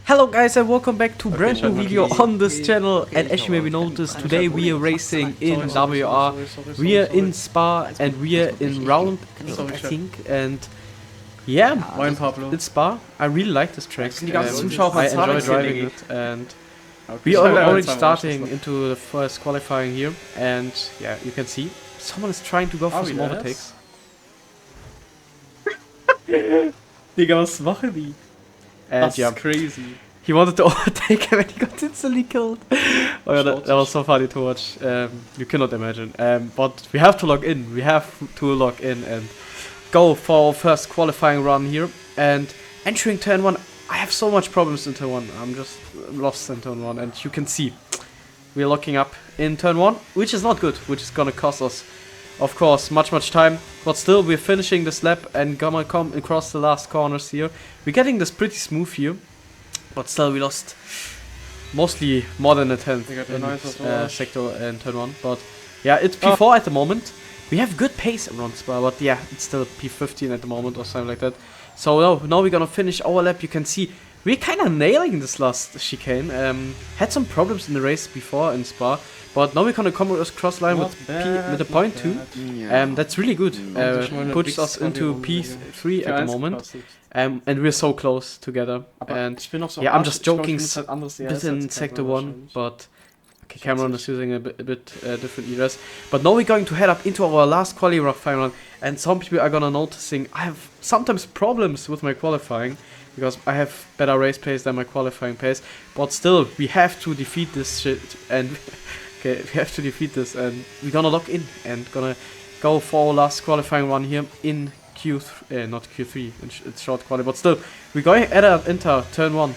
Hello guys and welcome back to brand new video on this channel, and as you maybe noticed, today we are racing in WOR. We are in Spa and we are in round 8 I think, and yeah, it's Spa. I really like this track. I enjoy driving it, and we are already starting into the first qualifying here, and yeah, you can see someone is trying to go for some overtakes. Digga, was machen die? And That's crazy. He wanted to overtake him and he got instantly killed. Oh yeah, that was so funny to watch. You cannot imagine. But we have to log in. We have to log in and go for our first qualifying run here. And entering turn 1, I have so much problems in turn 1. I'm just lost in turn 1. And you can see we're locking up in turn 1, which is not good, which is gonna cost us, of course, much time. But still, we're finishing this lap and gonna come across the last corners here. We're getting this pretty smooth here. But still, we lost mostly more than a tenth in sector and turn 1. But yeah, it's P4 at the moment. We have good pace around Spa, but yeah, it's still P15 at the moment or something like that. So now we're gonna finish our lap. You can see we're kind of nailing this last chicane. Had some problems in the race before in Spa, but now we're gonna come across line with the point 2. That's really good. Puts us into P3 at the moment. And we're so close together. And yeah, I'm just joking bit in sector 1, but okay, Cameron is using a bit different eras. But now we're going to head up into our last qualifying run, and some people are gonna noticing I have sometimes problems with my qualifying because I have better race pace than my qualifying pace. But still, we have to defeat this shit, and okay, we have to defeat this, and we're gonna lock in and gonna go for our last qualifying run here in not Q3, it's short quality, but still, we're going to enter turn 1.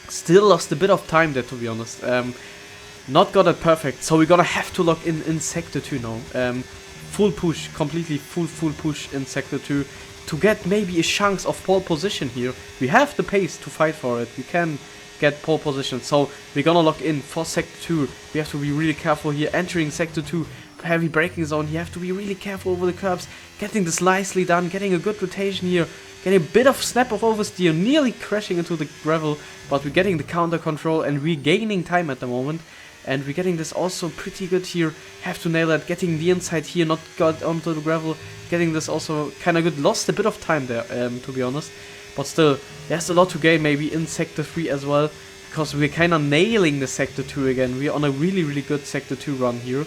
Still lost a bit of time there, to be honest. Not got it perfect, so we're gonna have to lock in sector 2 now. Full push, completely full push in sector 2 to get maybe a chance of pole position here. We have the pace to fight for it. We can get pole position, so we're gonna lock in for sector 2. We have to be really careful here entering sector 2. Heavy braking zone, you have to be really careful over the curbs, getting this nicely done, getting a good rotation here, getting a bit of snap of oversteer, nearly crashing into the gravel, but we're getting the counter control and regaining time at the moment, and we're getting this also pretty good here. Have to nail that, getting the inside here, not got onto the gravel, getting this also kind of good. Lost a bit of time there, to be honest, but still, there's a lot to gain maybe in sector 3 as well, because we're kind of nailing the sector 2 again. We're on a really good sector 2 run here.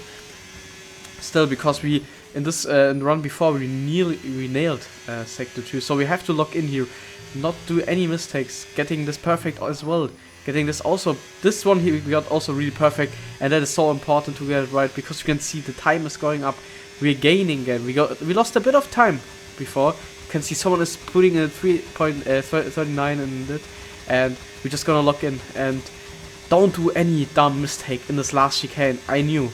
Still, because we in this in the run before we nailed sector 2, so we have to lock in here, not do any mistakes, getting this perfect as well, getting this also, this one here we got also really perfect, and that is so important to get it right, because you can see the time is going up, we're gaining again. We lost a bit of time before. You can see someone is putting a 3.39 in it, and we're just gonna lock in and don't do any dumb mistake in this last chicane. I knew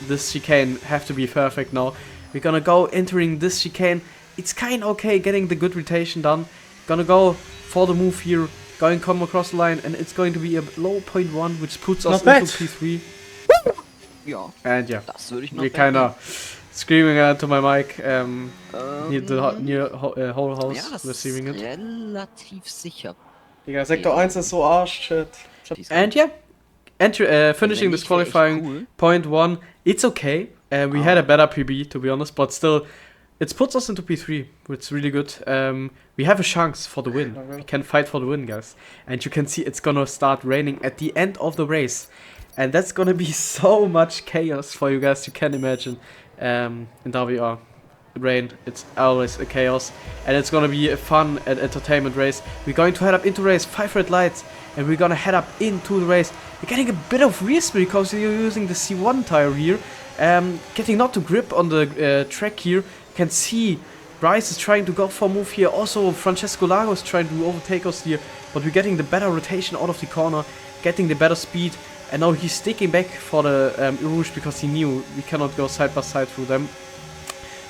this chicane have to be perfect now. We're gonna go entering this chicane. It's kind of okay getting the good rotation done. Gonna go for the move here, going come across the line, and it's going to be a low 0.1, which puts us into P3. And yeah, we're kind of screaming to my mic near whole house receiving it. Relativ sicher. Digga, Sektor 1 ist so Arsch, shit. And yeah, finishing this qualifying point 1, it's okay. We had a better PB, to be honest, but still, it puts us into P3, which is really good. We have a chance for the win. We can fight for the win, guys. And you can see it's gonna start raining at the end of the race. And that's gonna be so much chaos for you guys, you can imagine. In WR. Rain, it's always a chaos, and it's gonna be a fun and entertainment race. We're going to head up into race, 5 red lights, and we're gonna head up into the race. We're getting a bit of rear speed because you're using the C1 tire here, getting not to grip on the track here. You can see Bryce is trying to go for a move here, also Francesco Lago is trying to overtake us here, but we're getting the better rotation out of the corner, getting the better speed, and now he's sticking back for the Rouge because he knew we cannot go side by side through them.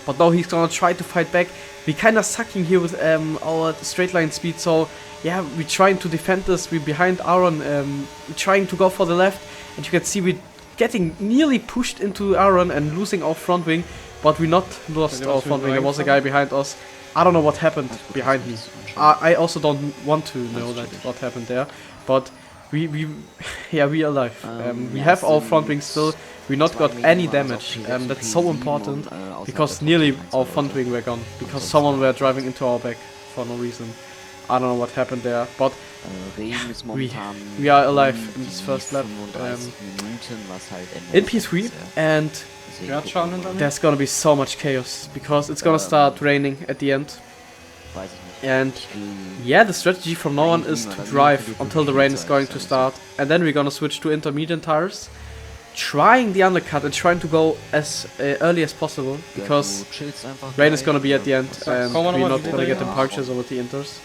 But now he's gonna try to fight back. We're kinda sucking here with our straight line speed, so yeah, we're trying to defend this. We're behind Aaron, we're trying to go for the left, and you can see we're getting nearly pushed into Aaron and losing our front wing, but we not lost our front wing. There was a guy behind us. I don't know what happened behind me. I also don't want to know that what happened there, but we yeah, we are alive. We have our front wing still. We not got any damage. That's so important because nearly our front wing were gone because someone were driving into our back for no reason. I don't know what happened there, but we are alive in this first lap in P3, and there's gonna be so much chaos because it's gonna start raining at the end. And yeah, the strategy from now on is to drive until the rain is going to start, and then we're gonna switch to intermediate tires, trying the undercut and trying to go as early as possible because rain is gonna be at the end and we're not gonna get the punctures over the inters.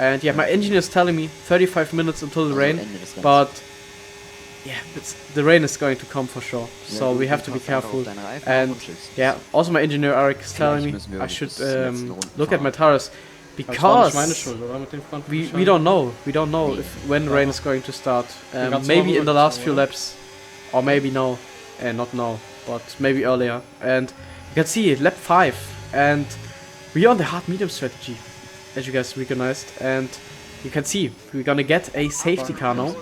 And yeah, my engineer is telling me 35 minutes until the rain, but yeah, the rain is going to come for sure, so we have to be careful. And yeah, also my engineer Eric is telling me I should look at my tires because we don't know if when the rain is going to start. Maybe in the last few laps, or maybe no, not now, but maybe earlier. And you can see lap 5, and we are on the hard medium strategy, as you guys recognized, and you can see we're gonna get a safety car now,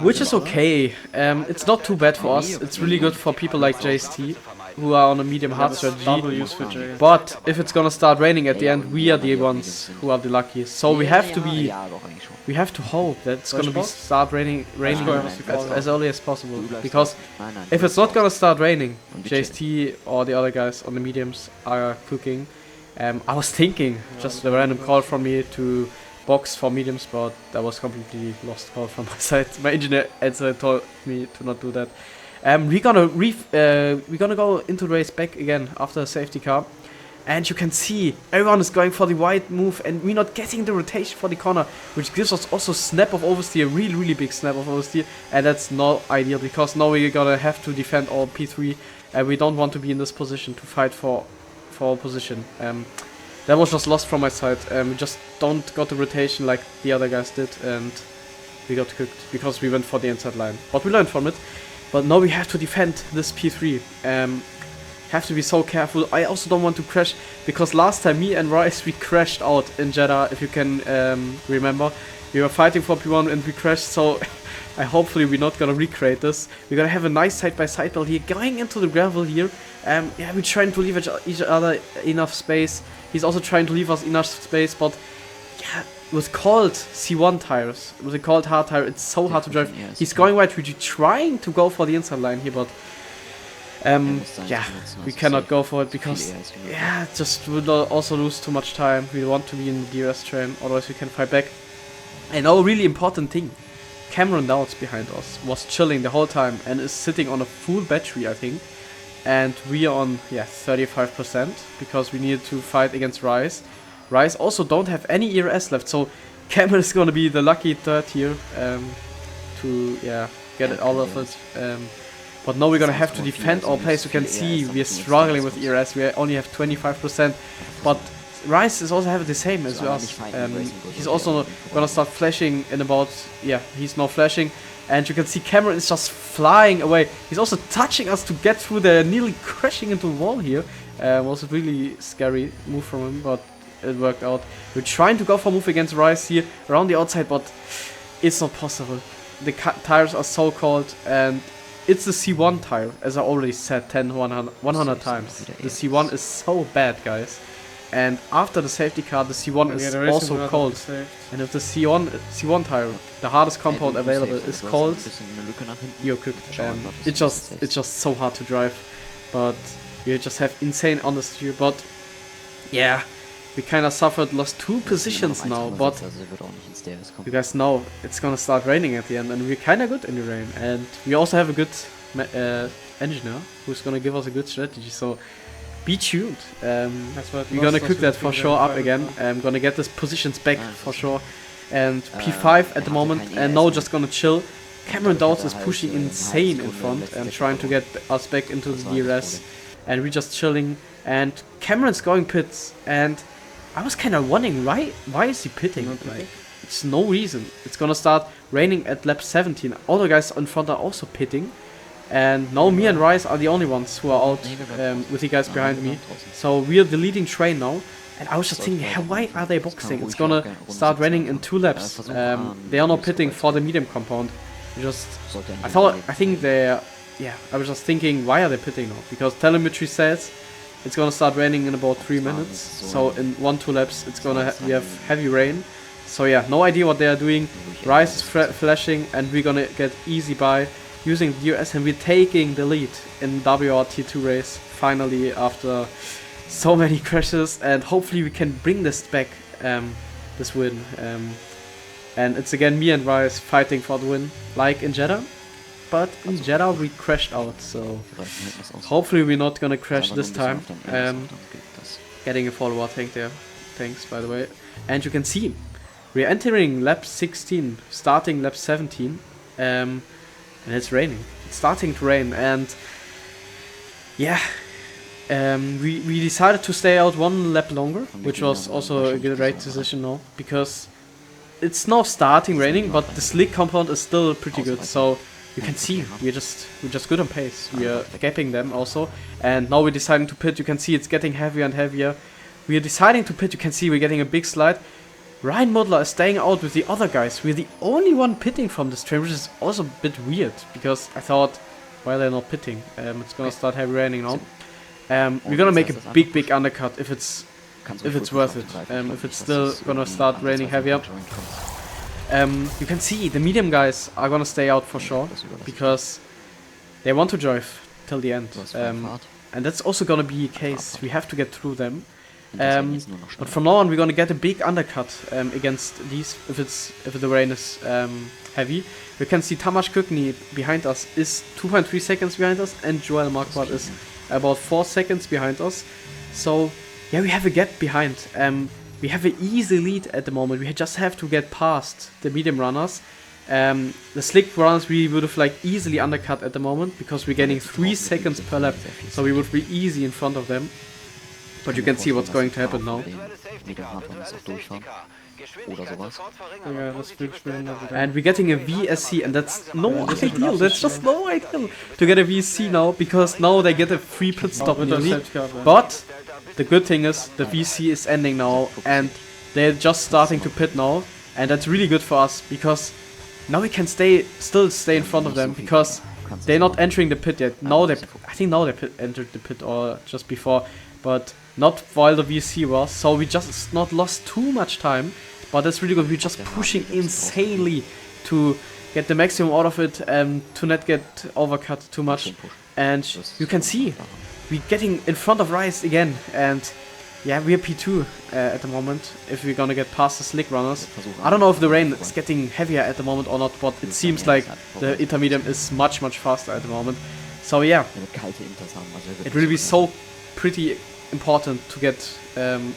which is okay. It's not too bad for us. It's really good for people like JST who are on a medium hard strategy. But if it's gonna start raining at the end, we are the ones who are the luckiest. So we have to hope that it's gonna start raining as early as possible. Because if it's not gonna start raining, JST or the other guys on the mediums are cooking. I was thinking just a random call from me to box for mediums, but that was completely lost call from my side. My engineer told me to not do that. We're gonna go into the race back again after a safety car, and you can see everyone is going for the wide move, and we're not getting the rotation for the corner, which gives us also snap of oversteer, really big snap of oversteer, and that's not ideal because now we're gonna have to defend all P3, and we don't want to be in this position to fight for position. That was just lost from my side. We just don't got the rotation like the other guys did, and we got cooked because we went for the inside line. But we learned from it. But now we have to defend this P3. Have to be so careful. I also don't want to crash because last time me and Rice we crashed out in Jeddah. If you can remember, we were fighting for P1 and we crashed. So hopefully we're not gonna recreate this. We're gonna have a nice side-by-side battle here, going into the gravel here. Yeah, we're trying to leave each other enough space. He's also trying to leave us enough space, but yeah, with cold C1 tires, with a cold hard tire, it's so hard to drive. He's going wide, we're trying to go for the inside line here, but yeah, we cannot go for it because yeah, just we'll also lose too much time. We want to be in the DRS train, otherwise we can fight back. And now a really important thing, Cameron Dowds behind us was chilling the whole time and is sitting on a full battery, I think. And we are on 35% because we needed to fight against Rice. Rice also don't have any ERS left, so Cameron is gonna be the lucky third here to get it all of it. But now we're gonna have to defend our place. You can see we're struggling with ERS. We only have 25%, but Rice is also having the same as us. He's also gonna start flashing in about he's now flashing. And you can see Cameron is just flying away. He's also touching us to get through there, nearly crashing into the wall here. Was a really scary move from him, but it worked out. We're trying to go for a move against Rice here around the outside, but it's not possible. The tires are so cold, and it's the C1 tire, as I already said 100 times. The C1 is so bad, guys. And after the safety car, the C1 is also cold. And if the C1 tire, the hardest compound available, is cold, you're cooked. It's just so hard to drive. But you just have insane honesty. But yeah, we kind of suffered, lost 2 positions now. But you guys know it's gonna start raining at the end, and we're kind of good in the rain. And we also have a good engineer who's gonna give us a good strategy. So be tuned. We're gonna cook that for sure up again. I'm gonna get these positions back for sure. And P5 at the moment, and now just gonna chill. Cameron Dowds is pushing insane in front and trying to get us back into the DRS. And we're just chilling. And Cameron's going pits. And I was kind of wondering why is he pitting? Like, it's no reason. It's gonna start raining at lap 17. All the guys in front are also pitting. And now me and Rice are the only ones who are out with the guys behind me. So we are the leading train now. And I was just thinking, why are they boxing? It's gonna start raining in 2 laps. They are not pitting for the medium compound. I think they're, I was just thinking, why are they pitting now? Because telemetry says it's gonna start raining in about 3 minutes. So in 1-2 laps, it's gonna we have heavy rain. So yeah, no idea what they are doing. Rice is flashing, and we're gonna get easy by using the US, and we're taking the lead in WOR T2 race finally after so many crashes, and hopefully we can bring this back, this win. And it's again me and Rice fighting for the win, like in Jeddah. But in Jeddah we crashed out, so hopefully we're not gonna crash this time. Getting a follower tank there, thanks by the way. And you can see we're entering lap 16, starting lap 17, and it's raining. It's starting to rain, and yeah, we decided to stay out 1 lap longer, which was also a great decision now, because it's now starting raining, but the slick compound is still pretty good. So you can see we're just good on pace. We are gapping them also, and now we're deciding to pit. You can see it's getting heavier and heavier. We are deciding to pit. You can see we're getting a big slide. Ryan Mudler is staying out with the other guys. We're the only one pitting from this train, which is also a bit weird, because I thought, why they're not pitting? It's gonna start heavy raining now. We're gonna make a big undercut if it's worth it. If it's still gonna start raining heavier. You can see the medium guys are gonna stay out for sure, because they want to drive till the end. And that's also gonna be a case. We have to get through them. But from now on we're gonna get a big undercut against these if the rain is heavy. You can see Tamas Kökni behind us is 2.3 seconds behind us, and Joel Marquardt is about 4 seconds behind us. So yeah, we have a gap behind. We have an easy lead at the moment. We just have to get past the medium runners. The slick runners we would have easily undercut at the moment, because we're getting 3 seconds per lap, so we would be easy in front of them. But you can see what's going to happen now. And we're getting a VSC, and that's no ideal. That's just no ideal to get a VSC now, because now they get a free pit stop in the lead. But the good thing is the VC is ending now, and they're just starting to pit now, and that's really good for us, because now we can still stay in front of them, because they're not entering the pit yet. Now I think now they entered the pit, or just before, but not while the VC was. So we just not lost too much time, but that's really good. We're just pushing insanely to get the maximum out of it, to not get overcut too much. And you can see we're getting in front of Rice again, and yeah, we're P2 at the moment, if we're gonna get past the slick runners. I don't know if the rain is getting heavier at the moment or not, but it seems like the intermediate is much faster at the moment. So yeah, it will be so pretty important to get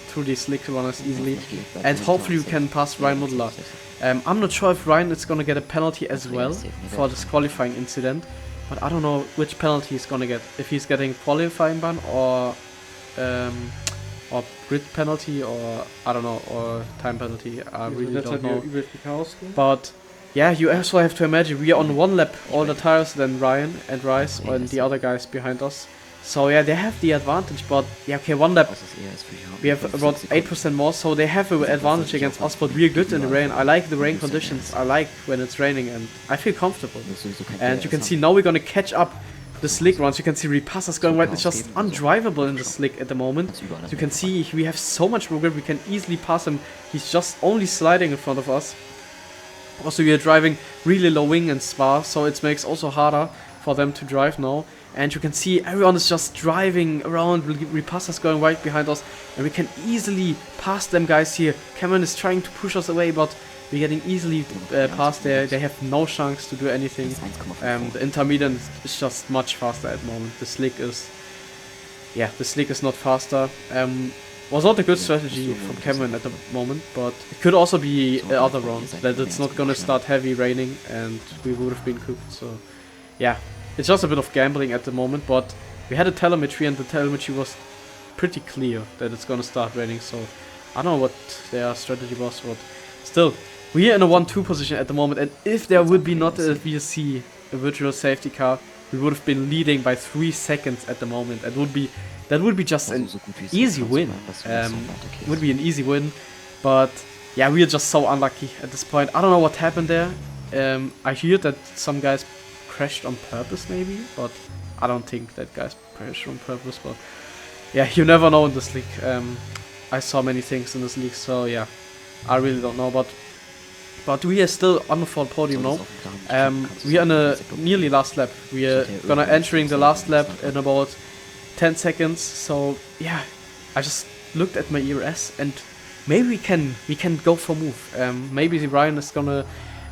through these slick runners easily, and hopefully we can pass Ryan Mudler. I'm not sure if Ryan is gonna get a penalty as well for this qualifying incident, but I don't know which penalty he's gonna get. If he's getting qualifying ban or grid penalty, or I don't know, or time penalty. I really don't know. But yeah, you also have to imagine we are on 1 lap older tires than Ryan and Rice and the other guys behind us. So yeah, they have the advantage, but yeah, okay, 1 lap we have about 8% more, so they have an advantage against us, but we're good in the rain. I like the rain conditions, I like when it's raining, and I feel comfortable. And you can see now we're gonna catch up the slick runs. You can see Repassa's going right, it's just undrivable in the slick at the moment. So you can see we have so much more grip, we can easily pass him, he's just only sliding in front of us. Also we are driving really low wing and spar, so it makes also harder for them to drive now. And you can see everyone is just driving around, Repassa's going right behind us, and we can easily pass them guys here. Cameron is trying to push us away, but we're getting easily past there. They have no chance to do anything. The intermediate is just much faster at the moment. The slick is not faster. Was not a good strategy from Cameron at the moment, but it could also be the other round, that it's not gonna start heavy raining and we would have been cooked. So yeah, it's just a bit of gambling at the moment, but we had a telemetry, and the telemetry was pretty clear that it's gonna start raining. So I don't know what their strategy was, but still, we are in a 1-2 position at the moment, and if there would be not a VSC, a virtual safety car, we would have been leading by 3 seconds at the moment. That would be just an easy win. Would be an easy win, but yeah, we are just so unlucky at this point. I don't know what happened there. I hear that some guys crashed on purpose maybe, but I don't think that guys crashed on purpose. But yeah, you never know in this league. I saw many things in this league, so yeah, I really don't know. But we are still on the front podium now. We are in a nearly last lap. We are gonna entering the last lap in about 10 seconds. So yeah, I just looked at my ERS and maybe we can go for move. Maybe Ryan is gonna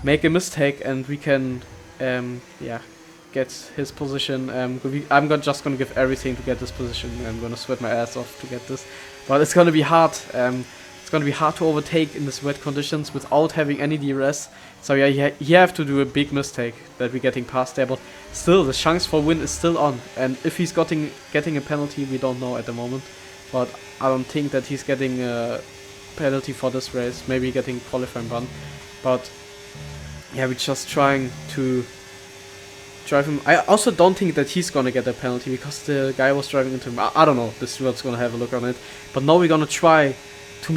make a mistake and we can yeah, get his position. I'm just gonna give everything to get this position. I'm gonna sweat my ass off to get this, but it's gonna be hard. It's gonna be hard to overtake in these wet conditions without having any DRS. So yeah, you have to do a big mistake that we're getting past there, but still the chance for win is still on. And if he's getting a penalty, we don't know at the moment. But I don't think that he's getting a penalty for this race. Maybe getting qualifying ban. But yeah, we're just trying to drive him. I also don't think that he's gonna get a penalty because the guy was driving into him. I don't know. The steward's gonna have a look on it. But now we're gonna try to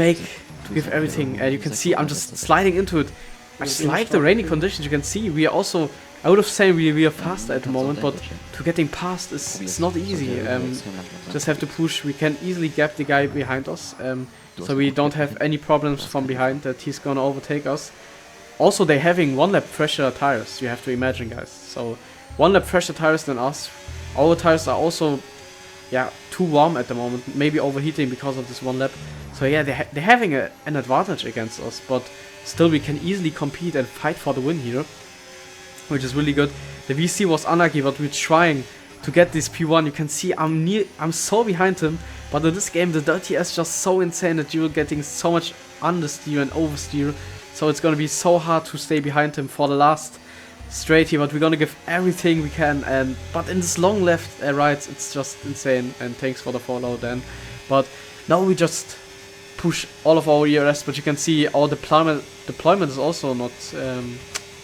give everything. You can see I'm just sliding into it. I just like the rainy conditions. You can see we are also, I would have said we are faster at the moment, but to getting past it's not easy. Just have to push. We can easily gap the guy behind us, so we don't have any problems from behind that he's gonna overtake us. Also, they're having 1 lap fresher tires. You have to imagine, guys. So 1 lap fresher tires than us. Our tires are also, yeah, too warm at the moment. Maybe overheating because of this 1 lap. So yeah, they're having an advantage against us, but still we can easily compete and fight for the win here, which is really good. The VC was unlucky, but we're trying to get this P1. You can see I'm so behind him, but in this game the dirty is just so insane that you're getting so much understeer and oversteer. So it's gonna be so hard to stay behind him for the last straight here, but we're gonna give everything we can. But in this long left rights, it's just insane. And thanks for the follow then. But now we just push all of our ERS, but you can see our deployment is also not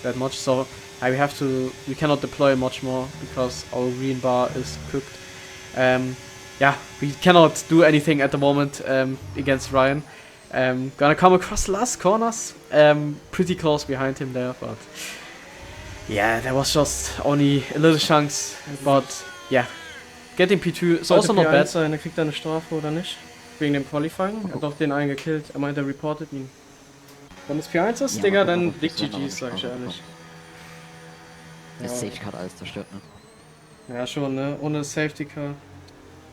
that much. So we cannot deploy much more because our green bar is cooked. Yeah, we cannot do anything at the moment against Ryan. Gonna come across the last corners. Pretty close behind him there, but yeah, there was just only a little chance. But yeah, getting P2 is also not bad. Sein, kriegt er eine Strafe oder nicht? Wegen dem Qualifying. Er hat doch den einen gekillt. Er meint, er reportet ihn. Wenn es P1 ist, Digga, dann Big GG's, sag ich ehrlich. Das Safety Car hat alles zerstört, ne? Ja, schon, ne? Ohne Safety Car.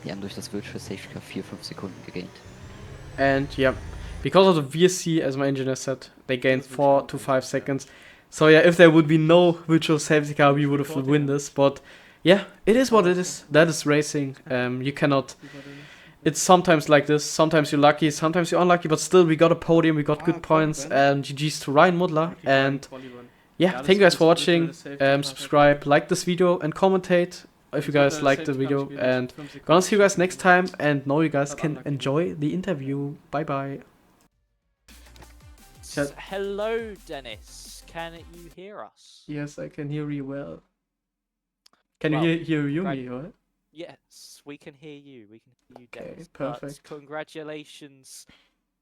Die haben durch das Virtual Safety Car 4-5 Sekunden gegained. And yeah, because of the VSC, as my engineer said, they gained 4 to 5 seconds. So yeah, if there would be no virtual safety car, we would have won this. But yeah, it is what it is. That is racing. You cannot. It's sometimes like this. Sometimes you're lucky, sometimes you're unlucky. But still, we got a podium. We got good points. And GG's to Ryan Mudler. And yeah, thank you guys for watching. Subscribe, like this video, and commentate if you guys liked the video. And gonna see you guys next time. And now you guys can enjoy the interview. Bye bye. Hello, Dennis. Can you hear us? Yes, I can hear you well. Can you hear you me, right? Yes, we can hear you. We can hear you, Okay, Dennis. perfect. But congratulations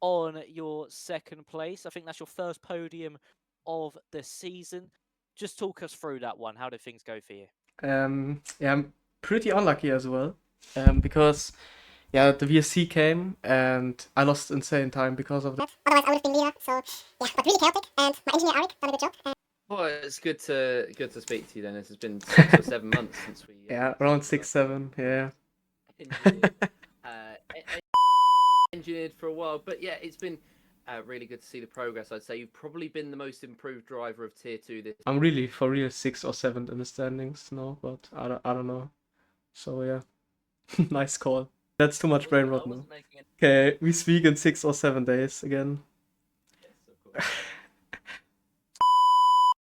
on your 2nd place. I think that's your first podium of the season. Just talk us through that one. How did things go for you? Yeah, I'm pretty unlucky as well. Because yeah, the VSC came and I lost insane time because of that. Otherwise, I would have been leader. So yeah, but really chaotic. And my engineer Eric done a good job. Well, it's good to speak to you, Dennis. It's been 6 or 7 months since we. Yeah, around 6, 7. Yeah. Engineered for a while, but yeah, it's been really good to see the progress. I'd say you've probably been the most improved driver of Tier 2 this. I'm really for real 6 or 7 in the standings now, but I don't know. So yeah, nice call. That's too much brain rot now. Okay, we speak in 6 or 7 days again. Yes, of course.